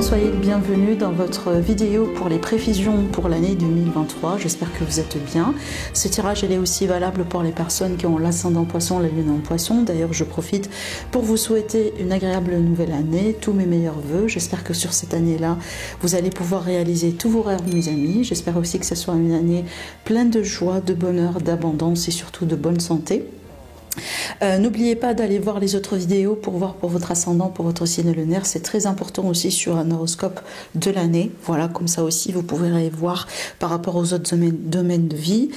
Soyez les bienvenus dans votre vidéo pour les prévisions pour l'année 2023. J'espère que vous êtes bien. Ce tirage est aussi valable pour les personnes qui ont l'ascendant poisson, la lune en poisson. D'ailleurs, je profite pour vous souhaiter une agréable nouvelle année, tous mes meilleurs voeux. J'espère que sur cette année-là, vous allez pouvoir réaliser tous vos rêves, mes amis. J'espère aussi que ce soit une année pleine de joie, de bonheur, d'abondance et surtout de bonne santé. N'oubliez pas d'aller voir les autres vidéos pour voir pour votre ascendant, pour votre signe lunaire. C'est très important aussi sur un horoscope de l'année. Voilà, comme ça aussi vous pourrez voir par rapport aux autres domaines de vie.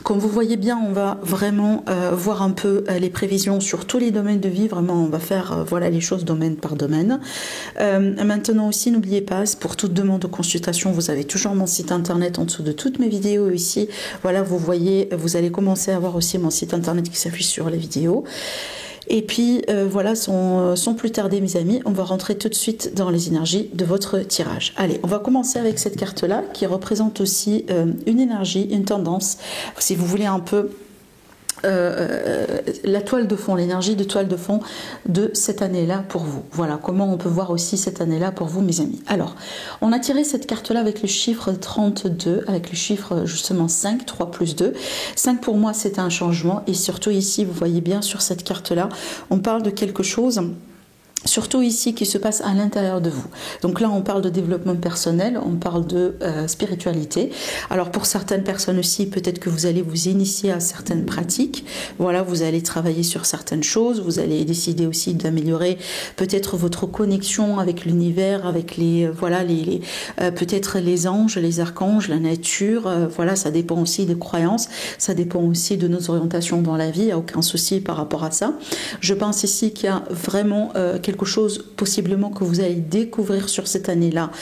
Comme vous voyez bien, on va vraiment voir un peu les prévisions sur tous les domaines de vie. Vraiment, on va faire voilà les choses domaine par domaine. Maintenant aussi, n'oubliez pas, pour toute demande de consultation, vous avez toujours mon site internet en dessous de toutes mes vidéos ici. Voilà, vous voyez, vous allez commencer à voir aussi mon site internet qui s'affiche sur les vidéos. Et puis voilà, sans plus tarder mes amis, on va rentrer tout de suite dans les énergies de votre tirage. Allez, on va commencer avec cette carte-là qui représente aussi une énergie, une tendance, si vous voulez un peu la toile de fond, l'énergie de toile de fond de cette année-là pour vous. Voilà comment on peut voir aussi cette année-là pour vous mes amis. Alors, on a tiré cette carte-là avec le chiffre 32, avec le chiffre justement 5, 3 plus 2. 5 pour moi c'est un changement et surtout ici, vous voyez bien sur cette carte-là, on parle de quelque chose surtout ici qui se passe à l'intérieur de vous. Donc là on parle de développement personnel, on parle de spiritualité. Alors pour certaines personnes aussi, peut-être que vous allez vous initier à certaines pratiques. Voilà, vous allez travailler sur certaines choses, vous allez décider aussi d'améliorer peut-être votre connexion avec l'univers, avec les voilà peut-être les anges, les archanges, la nature. Voilà, ça dépend aussi des croyances, ça dépend aussi de nos orientations dans la vie. Il n'y a aucun souci par rapport à ça. Je pense ici qu'il y a vraiment quelque chose possiblement que vous allez découvrir sur cette année-là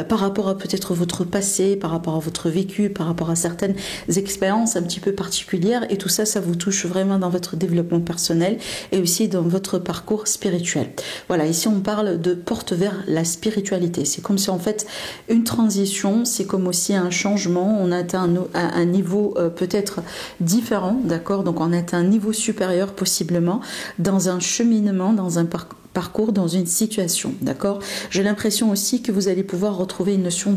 par rapport à peut-être votre passé, par rapport à votre vécu, par rapport à certaines expériences un petit peu particulières et tout ça, ça vous touche vraiment dans votre développement personnel et aussi dans votre parcours spirituel. Voilà, ici on parle de porte vers la spiritualité. C'est comme si en fait une transition, c'est comme aussi un changement, on atteint un niveau peut-être différent, d'accord? Donc on atteint un niveau supérieur possiblement dans un cheminement, dans un parcours, dans une situation, d'accord? J'ai l'impression aussi que vous allez pouvoir retrouver une notion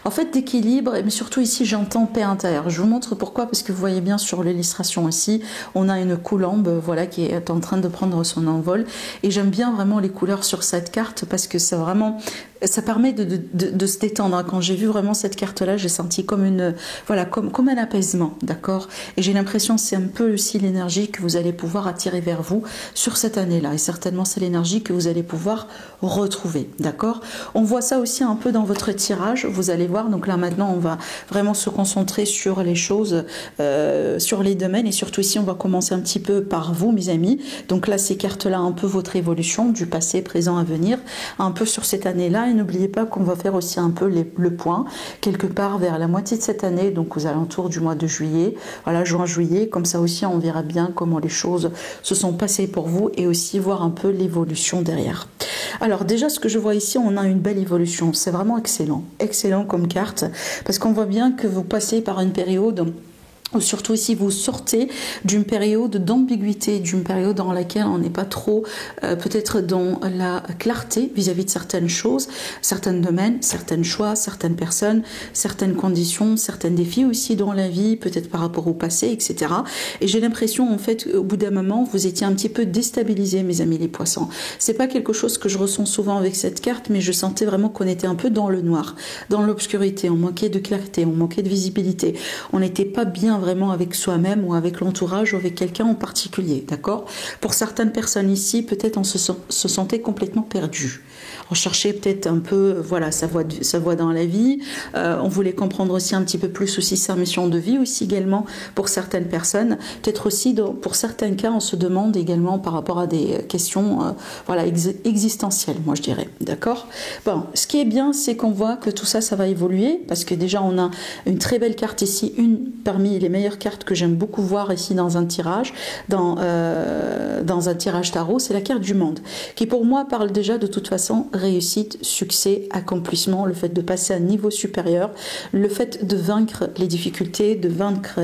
en fait d'équilibre, mais surtout ici j'entends paix intérieure. Je vous montre pourquoi, parce que vous voyez bien sur l'illustration ici, on a une colombe, voilà, qui est en train de prendre son envol, et j'aime bien vraiment les couleurs sur cette carte parce que ça vraiment, ça permet de se détendre. Quand j'ai vu vraiment cette carte-là, j'ai senti comme une, voilà, comme un apaisement, d'accord? Et j'ai l'impression que c'est un peu aussi l'énergie que vous allez pouvoir attirer vers vous sur cette année-là, et certainement c'est l'énergie que vous allez pouvoir retrouver, d'accord? On voit ça aussi un peu dans votre tirage, vous allez voir. Donc là maintenant on va vraiment se concentrer sur les choses, sur les domaines, et surtout ici on va commencer un petit peu par vous mes amis. Donc là ces cartes-là, un peu votre évolution du passé, présent, à venir, un peu sur cette année-là, et n'oubliez pas qu'on va faire aussi un peu le point quelque part vers la moitié de cette année, donc aux alentours du mois de juillet, voilà, juin-juillet, comme ça aussi on verra bien comment les choses se sont passées pour vous et aussi voir un peu l'évolution derrière. Alors déjà ce que je vois ici, on a une belle évolution, c'est vraiment excellent, excellent comme carte, parce qu'on voit bien que vous passez par une période ou surtout ici vous sortez d'une période d'ambiguïté, d'une période dans laquelle on n'est pas trop peut-être dans la clarté vis-à-vis de certaines choses, certains domaines, certains choix, certaines personnes, certaines conditions, certains défis aussi dans la vie, peut-être par rapport au passé, etc. Et j'ai l'impression en fait au bout d'un moment vous étiez un petit peu déstabilisés mes amis les poissons. C'est pas quelque chose que je ressens souvent avec cette carte, mais je sentais vraiment qu'on était un peu dans le noir, dans l'obscurité, on manquait de clarté, on manquait de visibilité, on n'était pas bien vraiment avec soi-même ou avec l'entourage ou avec quelqu'un en particulier, d'accord? Pour certaines personnes ici, peut-être on se sentait complètement perdu. recherchez peut-être un peu, voilà, sa voie dans la vie. On voulait comprendre aussi un petit peu plus aussi sa mission de vie aussi également pour certaines personnes. Peut-être aussi pour certains cas, on se demande également par rapport à des questions, voilà, existentielles, moi je dirais. D'accord? Bon, ce qui est bien, c'est qu'on voit que tout ça, ça va évoluer parce que déjà on a une très belle carte ici, une parmi les meilleures cartes que j'aime beaucoup voir ici dans un tirage, dans un tirage tarot, c'est la carte du monde, qui pour moi parle déjà de toute façon réussite, succès, accomplissement, le fait de passer à un niveau supérieur, le fait de vaincre les difficultés, de vaincre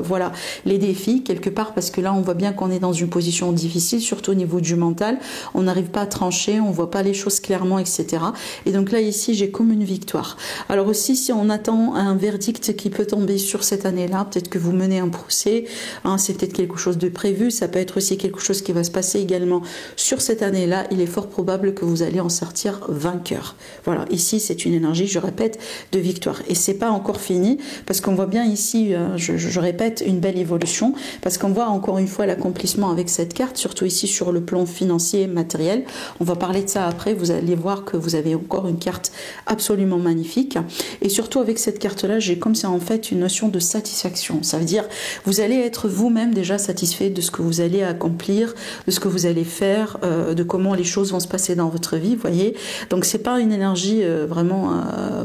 voilà, les défis quelque part, parce que là on voit bien qu'on est dans une position difficile, surtout au niveau du mental, on n'arrive pas à trancher, on voit pas les choses clairement, etc. Et donc là ici j'ai comme une victoire. Alors aussi si on attend un verdict qui peut tomber sur cette année-là, peut-être que vous menez un procès, hein, c'est peut-être quelque chose de prévu, ça peut être aussi quelque chose qui va se passer également sur cette année-là, il est fort probable que vous allez en sortir vainqueur. Voilà, ici c'est une énergie, je répète, de victoire. Et c'est pas encore fini, parce qu'on voit bien ici, je répète, une belle évolution, parce qu'on voit encore une fois l'accomplissement avec cette carte, surtout ici sur le plan financier, matériel. On va parler de ça après, vous allez voir que vous avez encore une carte absolument magnifique. Et surtout avec cette carte-là, j'ai comme ça en fait une notion de satisfaction. Ça veut dire, vous allez être vous-même déjà satisfait de ce que vous allez accomplir, de ce que vous allez faire, de comment les choses vont se passer dans votre vie, vous voyez. Donc c'est pas une énergie vraiment,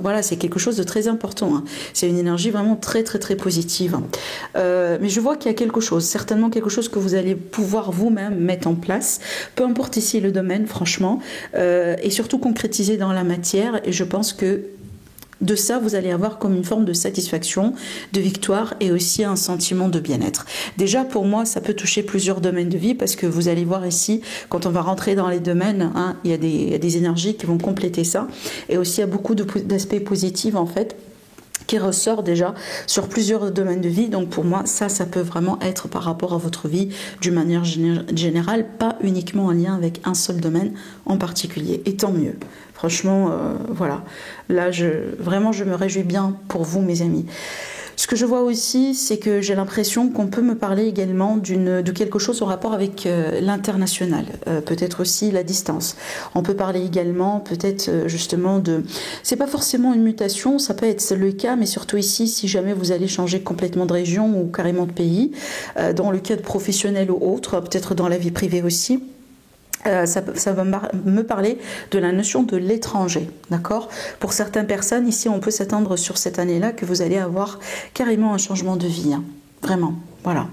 voilà, c'est quelque chose de très important. Hein. C'est une énergie vraiment très très très positive. Mais je vois qu'il y a quelque chose, certainement quelque chose que vous allez pouvoir vous-même mettre en place, peu importe ici le domaine, franchement, et surtout concrétiser dans la matière. Et je pense que de ça, vous allez avoir comme une forme de satisfaction, de victoire et aussi un sentiment de bien-être. Déjà, pour moi, ça peut toucher plusieurs domaines de vie parce que vous allez voir ici, quand on va rentrer dans les domaines, hein, il y a des énergies qui vont compléter ça. Et aussi, il y a beaucoup d'aspects positifs, en fait, qui ressort déjà sur plusieurs domaines de vie. Donc pour moi, ça peut vraiment être par rapport à votre vie d'une manière générale, pas uniquement en lien avec un seul domaine en particulier. Et tant mieux. Franchement, voilà. Là, vraiment, je me réjouis bien pour vous, mes amis. Ce que je vois aussi, c'est que j'ai l'impression qu'on peut me parler également de quelque chose en rapport avec l'international, peut-être aussi la distance. On peut parler également peut-être justement de... C'est pas forcément une mutation, ça peut être le cas, mais surtout ici, si jamais vous allez changer complètement de région ou carrément de pays, dans le cadre professionnel ou autre, peut-être dans la vie privée aussi. Ça va me parler de la notion de l'étranger, d'accord? Pour certaines personnes, ici, on peut s'attendre sur cette année-là que vous allez avoir carrément un changement de vie, hein. Vraiment, voilà.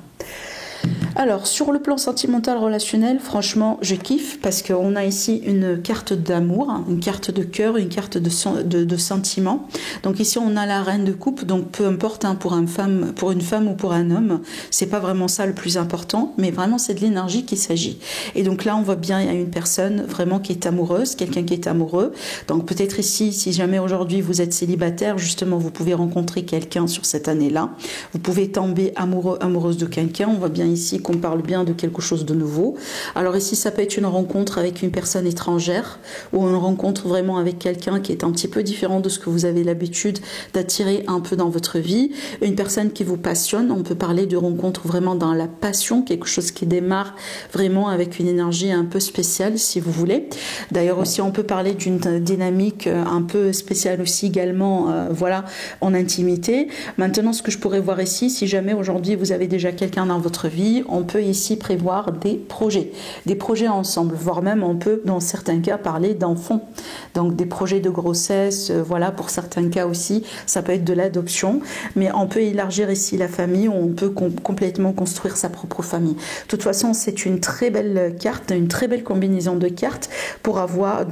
Alors, sur le plan sentimental, relationnel, franchement, je kiffe parce qu'on a ici une carte d'amour, une carte de cœur, une carte de sentiment. Donc ici, on a la reine de coupe, donc peu importe, hein, pour une femme ou pour un homme, c'est pas vraiment ça le plus important, mais vraiment c'est de l'énergie qu'il s'agit. Et donc là, on voit bien, il y a une personne vraiment qui est amoureuse, quelqu'un qui est amoureux. Donc peut-être ici, si jamais aujourd'hui vous êtes célibataire, justement, vous pouvez rencontrer quelqu'un sur cette année-là. Vous pouvez tomber amoureux, amoureuse de quelqu'un. On voit bien ici qu'on parle bien de quelque chose de nouveau. Alors ici, ça peut être une rencontre avec une personne étrangère ou une rencontre vraiment avec quelqu'un qui est un petit peu différent de ce que vous avez l'habitude d'attirer un peu dans votre vie. Une personne qui vous passionne. On peut parler de rencontre vraiment dans la passion, quelque chose qui démarre vraiment avec une énergie un peu spéciale, si vous voulez. D'ailleurs aussi, on peut parler d'une dynamique un peu spéciale aussi également, voilà, en intimité. Maintenant, ce que je pourrais voir ici, si jamais aujourd'hui vous avez déjà quelqu'un dans votre vie, on peut ici prévoir des projets ensemble, voire même on peut dans certains cas parler d'enfants, donc des projets de grossesse, voilà, pour certains cas aussi, ça peut être de l'adoption, mais on peut élargir ici la famille, on peut complètement construire sa propre famille. De toute façon, c'est une très belle carte, une très belle combinaison de cartes pour avoir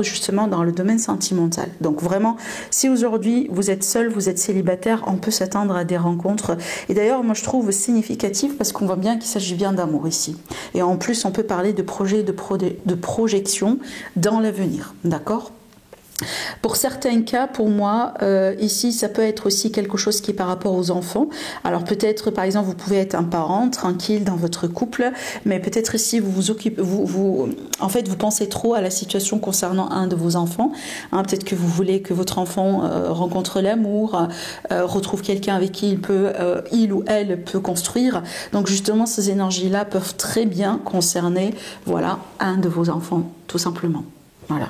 justement dans le domaine sentimental. Donc vraiment, si aujourd'hui vous êtes seul, vous êtes célibataire, on peut s'attendre à des rencontres. Et d'ailleurs, moi je trouve significatif parce qu'on voit bien qu'il s'agit bien d'amour ici. Et en plus, on peut parler de projet, de projection dans l'avenir. D'accord ? Pour certains cas, pour moi, ici, ça peut être aussi quelque chose qui est par rapport aux enfants. Alors peut-être, par exemple, vous pouvez être un parent tranquille dans votre couple, mais peut-être ici, en fait, vous pensez trop à la situation concernant un de vos enfants. Hein, peut-être que vous voulez que votre enfant rencontre l'amour, retrouve quelqu'un avec qui il ou elle peut construire. Donc justement, ces énergies-là peuvent très bien concerner, voilà, un de vos enfants, tout simplement. Voilà.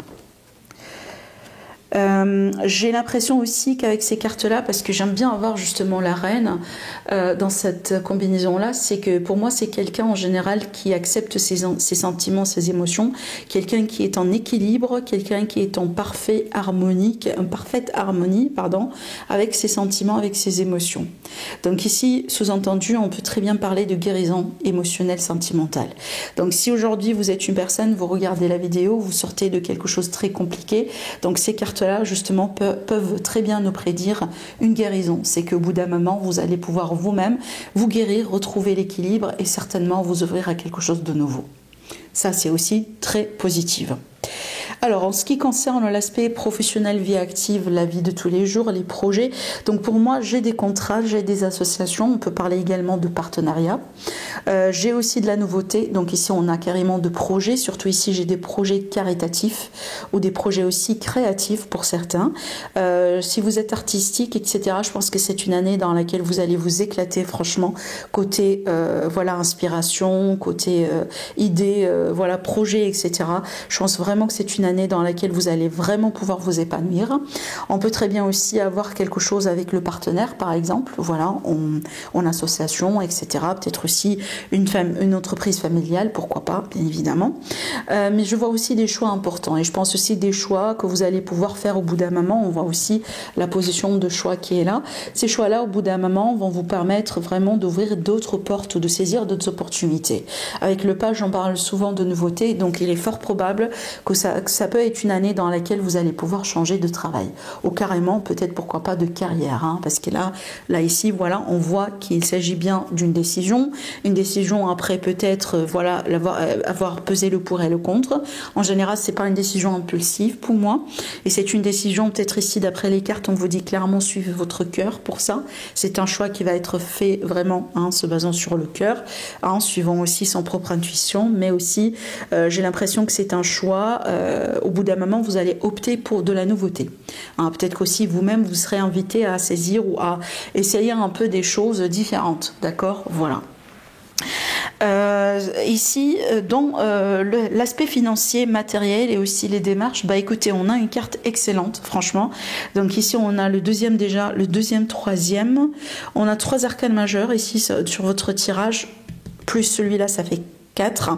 J'ai l'impression aussi qu'avec ces cartes-là, parce que j'aime bien avoir justement la reine dans cette combinaison-là, c'est que pour moi, c'est quelqu'un en général qui accepte ses sentiments, ses émotions, quelqu'un qui est en équilibre, quelqu'un qui est en parfaite harmonie, pardon, avec ses sentiments, avec ses émotions. Donc ici, sous-entendu, on peut très bien parler de guérison émotionnelle, sentimentale. Donc si aujourd'hui vous êtes une personne, vous regardez la vidéo, vous sortez de quelque chose de très compliqué, donc ces cartes-là justement peuvent très bien nous prédire une guérison. C'est qu'au bout d'un moment, vous allez pouvoir vous-même vous guérir, retrouver l'équilibre et certainement vous ouvrir à quelque chose de nouveau. Ça, c'est aussi très positif. Alors, en ce qui concerne l'aspect professionnel, vie active, la vie de tous les jours, les projets, donc pour moi, j'ai des contrats, j'ai des associations, on peut parler également de partenariats. J'ai aussi de la nouveauté, donc ici, on a carrément de projets, surtout ici, j'ai des projets caritatifs ou des projets aussi créatifs pour certains. Si vous êtes artistique, etc., je pense que c'est une année dans laquelle vous allez vous éclater, franchement, côté, voilà, inspiration, côté idée, voilà, projet, etc. Je pense vraiment que c'est une année dans laquelle vous allez vraiment pouvoir vous épanouir. On peut très bien aussi avoir quelque chose avec le partenaire, par exemple, voilà, en association, etc. Peut-être aussi une entreprise familiale, pourquoi pas, bien évidemment. Mais je vois aussi des choix importants et je pense aussi des choix que vous allez pouvoir faire au bout d'un moment. On voit aussi la position de choix qui est là. Ces choix-là, au bout d'un moment, vont vous permettre vraiment d'ouvrir d'autres portes ou de saisir d'autres opportunités. Avec le page, j'en parle souvent de nouveautés, donc il est fort probable que ça peut être une année dans laquelle vous allez pouvoir changer de travail ou carrément peut-être pourquoi pas de carrière, hein, parce que là ici voilà, on voit qu'il s'agit bien d'une décision, une décision après peut-être voilà avoir pesé le pour et le contre. En général, c'est pas une décision impulsive pour moi et c'est une décision peut-être ici d'après les cartes, on vous dit clairement suivez votre cœur pour ça. C'est un choix qui va être fait vraiment se basant sur le cœur, suivant aussi son propre intuition, mais aussi j'ai l'impression que c'est un choix au bout d'un moment, vous allez opter pour de la nouveauté. Peut-être qu'aussi vous-même, vous serez invité à saisir ou à essayer un peu des choses différentes. D'accord ? Voilà. Ici, dans l'aspect financier, matériel et aussi les démarches, écoutez, on a une carte excellente, franchement. Donc ici, on a le deuxième déjà, le deuxième, troisième. On a 3 arcanes majeures ici sur votre tirage, plus celui-là, ça fait 4.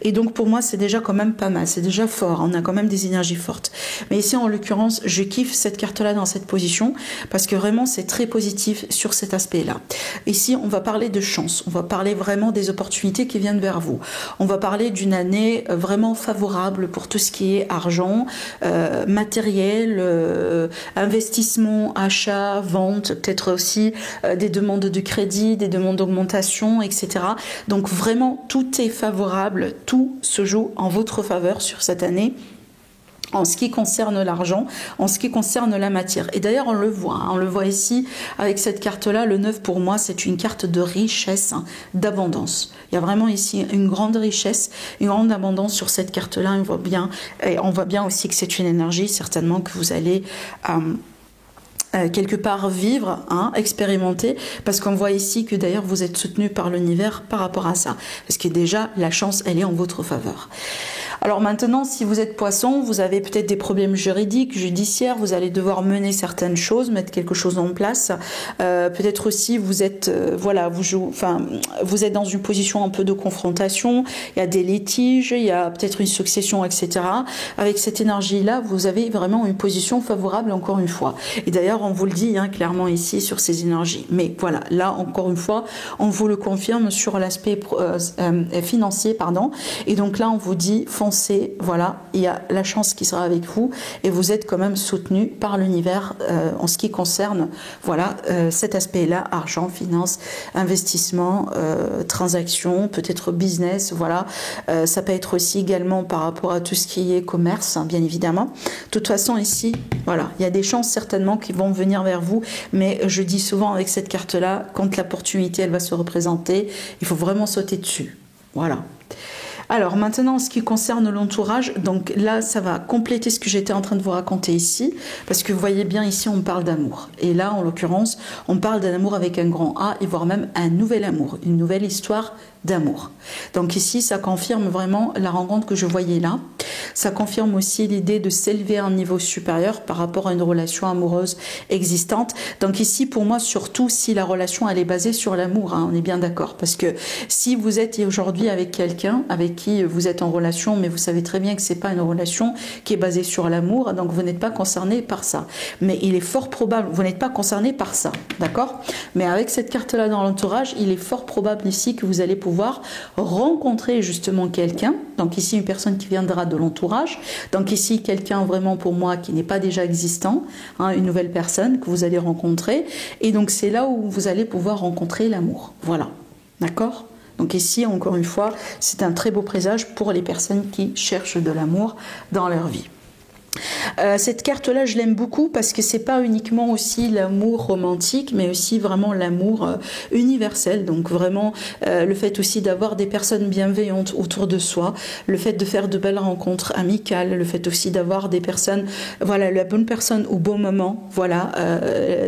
Et donc pour moi c'est déjà quand même pas mal, c'est déjà fort, on a quand même des énergies fortes. Mais ici en l'occurrence je kiffe cette carte là dans cette position parce que vraiment c'est très positif sur cet aspect là. Ici on va parler de chance, on va parler vraiment des opportunités qui viennent vers vous, on va parler d'une année vraiment favorable pour tout ce qui est argent, matériel, investissement, achat, vente, peut-être aussi des demandes de crédit, des demandes d'augmentation, etc. Donc vraiment tout est favorable, tout se joue en votre faveur sur cette année en ce qui concerne l'argent, en ce qui concerne la matière. Et d'ailleurs, on le voit ici avec cette carte-là, le 9 pour moi, c'est une carte de richesse, d'abondance. Il y a vraiment ici une grande richesse, une grande abondance sur cette carte-là, on voit bien aussi que c'est une énergie, certainement que vous allez quelque part vivre, expérimenter, parce qu'on voit ici que d'ailleurs vous êtes soutenu par l'univers par rapport à ça, parce que déjà la chance elle est en votre faveur. Alors maintenant, si vous êtes poisson, vous avez peut-être des problèmes juridiques, judiciaires, vous allez devoir mener certaines choses, mettre quelque chose en place. Peut-être aussi vous êtes, vous êtes dans une position un peu de confrontation, il y a des litiges, il y a peut-être une succession, etc. Avec cette énergie-là, vous avez vraiment une position favorable encore une fois. Et d'ailleurs, on vous le dit clairement ici sur ces énergies. Mais voilà, là encore une fois, on vous le confirme sur l'aspect financier, pardon. Et donc là, on vous dit foncez, voilà, il y a la chance qui sera avec vous et vous êtes quand même soutenu par l'univers en ce qui concerne, voilà, cet aspect-là, argent, finance, investissement, transaction, peut-être business, voilà. Ça peut être aussi également par rapport à tout ce qui est commerce, bien évidemment. De toute façon, ici, voilà, il y a des chances certainement qui vont venir vers vous, mais je dis souvent avec cette carte-là, quand l'opportunité, elle va se représenter, il faut vraiment sauter dessus. Voilà. Alors maintenant, en ce qui concerne l'entourage, donc là, ça va compléter ce que j'étais en train de vous raconter ici, parce que vous voyez bien ici, on parle d'amour. Et là, en l'occurrence, on parle d'un amour avec un grand A, et voire même un nouvel amour, une nouvelle histoire d'amour. Donc ici, ça confirme vraiment la rencontre que je voyais là. Ça confirme aussi l'idée de s'élever à un niveau supérieur par rapport à une relation amoureuse existante. Donc ici, pour moi, surtout si la relation elle est basée sur l'amour, hein, on est bien d'accord. Parce que si vous êtes aujourd'hui avec quelqu'un avec qui vous êtes en relation, mais vous savez très bien que c'est pas une relation qui est basée sur l'amour, donc vous n'êtes pas concerné par ça. Mais il est fort probable, vous n'êtes pas concerné par ça, d'accord? Mais avec cette carte-là dans l'entourage, il est fort probable ici que vous allez pouvoir rencontrer justement quelqu'un. Donc ici, une personne qui viendra de l'entourage. Donc ici, quelqu'un vraiment pour moi qui n'est pas déjà existant, hein, une nouvelle personne que vous allez rencontrer. Et donc c'est là où vous allez pouvoir rencontrer l'amour. Voilà, d'accord? Donc ici, encore une fois, c'est un très beau présage pour les personnes qui cherchent de l'amour dans leur vie. Cette carte-là, je l'aime beaucoup parce que c'est pas uniquement aussi l'amour romantique, mais aussi vraiment l'amour universel. Donc vraiment le fait aussi d'avoir des personnes bienveillantes autour de soi, le fait de faire de belles rencontres amicales, le fait aussi d'avoir des personnes, voilà, la bonne personne au bon moment, voilà,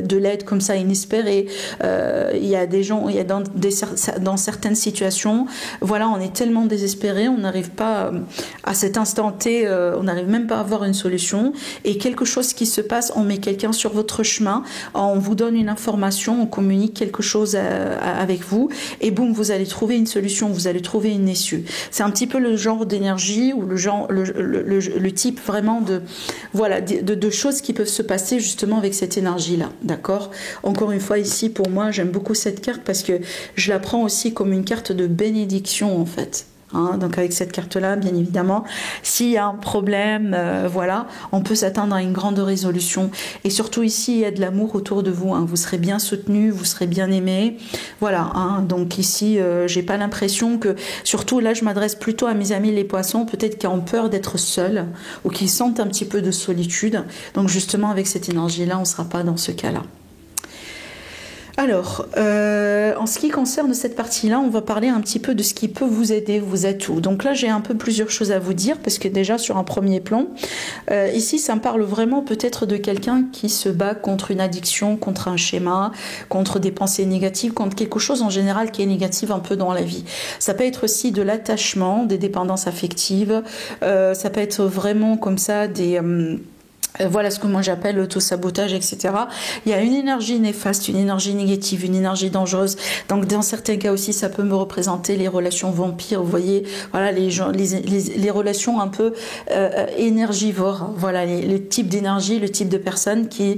de l'aide comme ça inespérée. Il y a des gens, il y a dans certaines situations, voilà, on est tellement désespéré, on n'arrive pas à cet instant T, on n'arrive même pas à avoir une solution. Et quelque chose qui se passe, on met quelqu'un sur votre chemin, on vous donne une information, on communique quelque chose avec vous et boum, vous allez trouver une solution, vous allez trouver une issue. C'est un petit peu le genre d'énergie ou le type vraiment de choses qui peuvent se passer justement avec cette énergie-là, d'accord? Encore une fois ici, pour moi, j'aime beaucoup cette carte parce que je la prends aussi comme une carte de bénédiction en fait. Hein, donc avec cette carte-là, bien évidemment, s'il y a un problème, voilà, on peut s'attendre à une grande résolution. Et surtout ici, il y a de l'amour autour de vous. Hein, vous serez bien soutenu, vous serez bien aimé. Voilà. Hein, donc ici, j'ai pas l'impression que, surtout là, je m'adresse plutôt à mes amis les poissons, peut-être qui ont peur d'être seuls ou qui sentent un petit peu de solitude. Donc justement, avec cette énergie-là, on ne sera pas dans ce cas-là. Alors, en ce qui concerne cette partie-là, on va parler un petit peu de ce qui peut vous aider, vous atouts. Donc là, j'ai un peu plusieurs choses à vous dire, parce que déjà, sur un premier plan, ici, ça me parle vraiment peut-être de quelqu'un qui se bat contre une addiction, contre un schéma, contre des pensées négatives, contre quelque chose en général qui est négatif un peu dans la vie. Ça peut être aussi de l'attachement, des dépendances affectives, ça peut être vraiment comme ça voilà ce que moi j'appelle l'auto-sabotage, etc. Il y a une énergie néfaste, une énergie négative, une énergie dangereuse. Donc dans certains cas aussi, ça peut me représenter les relations vampires. Vous voyez, voilà les relations un peu énergivores. Voilà les types d'énergie, le type de personnes qui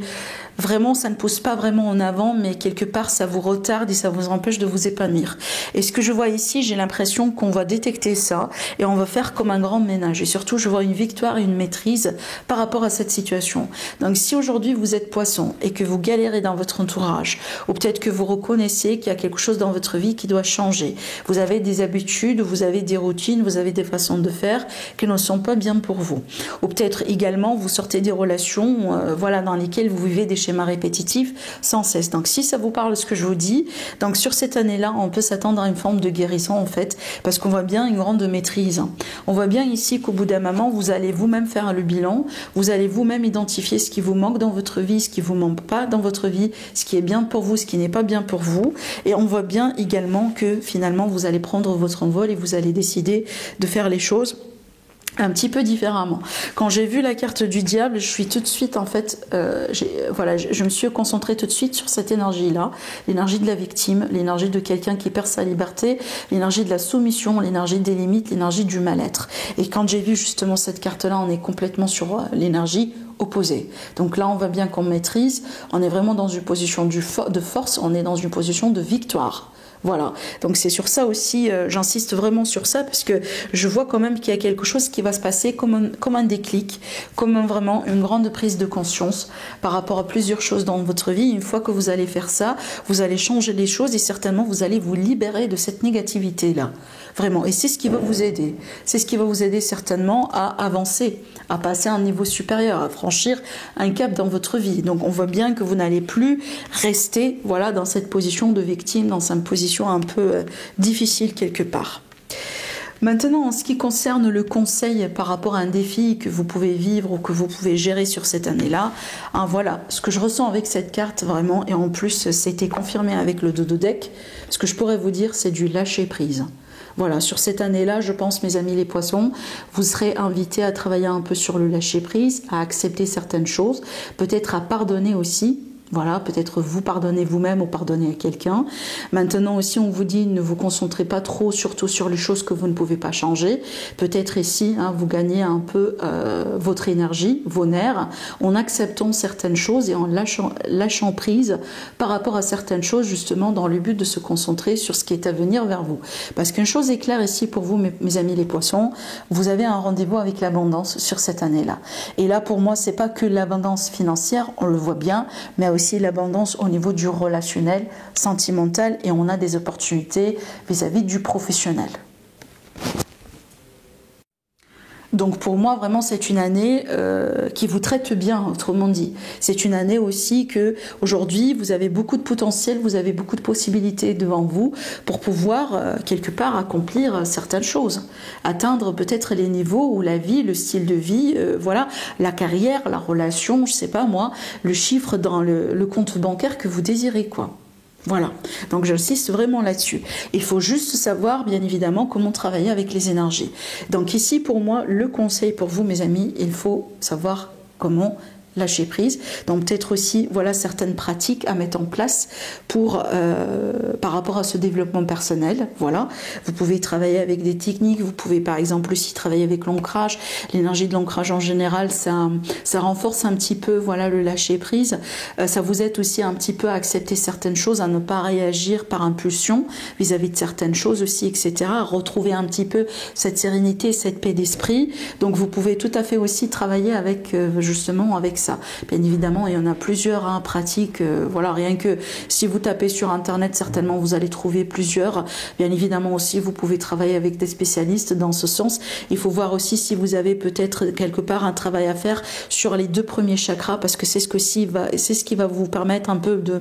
vraiment, ça ne pousse pas vraiment en avant, mais quelque part, ça vous retarde et ça vous empêche de vous épanouir. Et ce que je vois ici, j'ai l'impression qu'on va détecter ça et on va faire comme un grand ménage. Et surtout, je vois une victoire et une maîtrise par rapport à cette situation. Donc, si aujourd'hui vous êtes poisson et que vous galérez dans votre entourage, ou peut-être que vous reconnaissez qu'il y a quelque chose dans votre vie qui doit changer, vous avez des habitudes, vous avez des routines, vous avez des façons de faire qui ne sont pas bien pour vous. Ou peut-être également, vous sortez des relations voilà, dans lesquelles vous vivez des schémas répétitifs sans cesse. Donc si ça vous parle ce que je vous dis, donc sur cette année-là, on peut s'attendre à une forme de guérison en fait, parce qu'on voit bien une grande maîtrise. On voit bien ici qu'au bout d'un moment, vous allez vous-même faire le bilan, vous allez vous-même identifier ce qui vous manque dans votre vie, ce qui vous manque pas dans votre vie, ce qui est bien pour vous, ce qui n'est pas bien pour vous. Et on voit bien également que finalement, vous allez prendre votre envol et vous allez décider de faire les choses un petit peu différemment. Quand j'ai vu la carte du diable, je suis tout de suite en fait, je me suis concentrée tout de suite sur cette énergie-là, l'énergie de la victime, l'énergie de quelqu'un qui perd sa liberté, l'énergie de la soumission, l'énergie des limites, l'énergie du mal-être. Et quand j'ai vu justement cette carte-là, on est complètement sur l'énergie opposée. Donc là, on voit bien qu'on maîtrise, on est vraiment dans une position de force, on est dans une position de victoire. Voilà, donc c'est sur ça aussi, j'insiste vraiment sur ça parce que je vois quand même qu'il y a quelque chose qui va se passer comme un déclic, comme vraiment une grande prise de conscience par rapport à plusieurs choses dans votre vie. Une fois que vous allez faire ça, vous allez changer les choses et certainement vous allez vous libérer de cette négativité-là. Vraiment, et c'est ce qui va vous aider. C'est ce qui va vous aider certainement à avancer, à passer à un niveau supérieur, à franchir un cap dans votre vie. Donc on voit bien que vous n'allez plus rester voilà, dans cette position de victime, dans cette position un peu difficile quelque part. Maintenant, en ce qui concerne le conseil par rapport à un défi que vous pouvez vivre ou que vous pouvez gérer sur cette année-là, hein, voilà, ce que je ressens avec cette carte vraiment, et en plus c'était confirmé avec le dodo deck, ce que je pourrais vous dire c'est du lâcher prise. Voilà, sur cette année-là, je pense, mes amis les poissons, vous serez invités à travailler un peu sur le lâcher-prise, à accepter certaines choses, peut-être à pardonner aussi. Voilà, peut-être vous pardonnez vous-même ou pardonnez à quelqu'un. Maintenant aussi, on vous dit, ne vous concentrez pas trop, surtout sur les choses que vous ne pouvez pas changer. Peut-être ici, vous gagnez un peu votre énergie, vos nerfs, en acceptant certaines choses et en lâchant prise par rapport à certaines choses, justement, dans le but de se concentrer sur ce qui est à venir vers vous. Parce qu'une chose est claire ici pour vous, mes amis les poissons, vous avez un rendez-vous avec l'abondance sur cette année-là. Et là, pour moi, c'est pas que l'abondance financière, on le voit bien, mais aussi l'abondance au niveau du relationnel, sentimental, et on a des opportunités vis-à-vis du professionnel. Donc pour moi, vraiment, c'est une année qui vous traite bien, autrement dit. C'est une année aussi que, aujourd'hui, vous avez beaucoup de potentiel, vous avez beaucoup de possibilités devant vous pour pouvoir, quelque part, accomplir certaines choses. Atteindre peut-être les niveaux où la vie, le style de vie, voilà, la carrière, la relation, je sais pas moi, le chiffre dans le compte bancaire que vous désirez, quoi. Voilà, donc j'insiste vraiment là-dessus. Il faut juste savoir, bien évidemment, comment travailler avec les énergies. Donc ici, pour moi, le conseil pour vous, mes amis, il faut savoir comment lâcher prise. Donc peut-être aussi, voilà, certaines pratiques à mettre en place pour par rapport à ce développement personnel. Voilà, vous pouvez travailler avec des techniques, vous pouvez par exemple aussi travailler avec l'ancrage. L'énergie de l'ancrage en général, ça renforce un petit peu, voilà, le lâcher prise. Ça vous aide aussi un petit peu à accepter certaines choses, à ne pas réagir par impulsion vis-à-vis de certaines choses aussi, etc. À retrouver un petit peu cette sérénité, cette paix d'esprit. Donc vous pouvez tout à fait aussi travailler avec justement avec ça. Bien évidemment, il y en a plusieurs pratiques. Voilà, rien que si vous tapez sur Internet, certainement vous allez trouver plusieurs. Bien évidemment aussi, vous pouvez travailler avec des spécialistes dans ce sens. Il faut voir aussi si vous avez peut-être quelque part un travail à faire sur les 2 premiers chakras, parce que c'est ce qui va vous permettre un peu de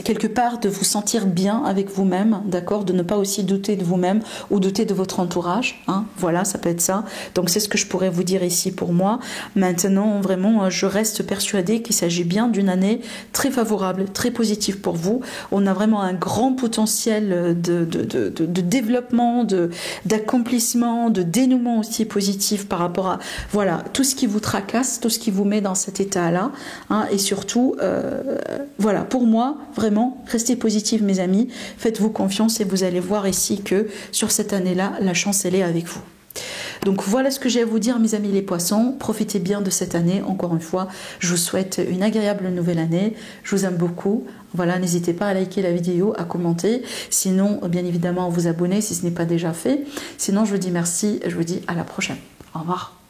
quelque part de vous sentir bien avec vous-même, d'accord, de ne pas aussi douter de vous-même ou douter de votre entourage, voilà, ça peut être ça. Donc c'est ce que je pourrais vous dire ici pour moi. Maintenant, vraiment, je reste persuadée qu'il s'agit bien d'une année très favorable, très positive pour vous. On a vraiment un grand potentiel de développement, d'accomplissement, de dénouement aussi positif par rapport à, voilà, tout ce qui vous tracasse, tout ce qui vous met dans cet état-là, et surtout, voilà, pour moi, vraiment, restez positifs, mes amis, faites-vous confiance et vous allez voir ici que sur cette année-là, la chance, elle est avec vous. Donc voilà ce que j'ai à vous dire, mes amis les poissons. Profitez bien de cette année. Encore une fois, je vous souhaite une agréable nouvelle année. Je vous aime beaucoup. Voilà, n'hésitez pas à liker la vidéo, à commenter. Sinon, bien évidemment, à vous abonner si ce n'est pas déjà fait. Sinon, je vous dis merci et je vous dis à la prochaine. Au revoir.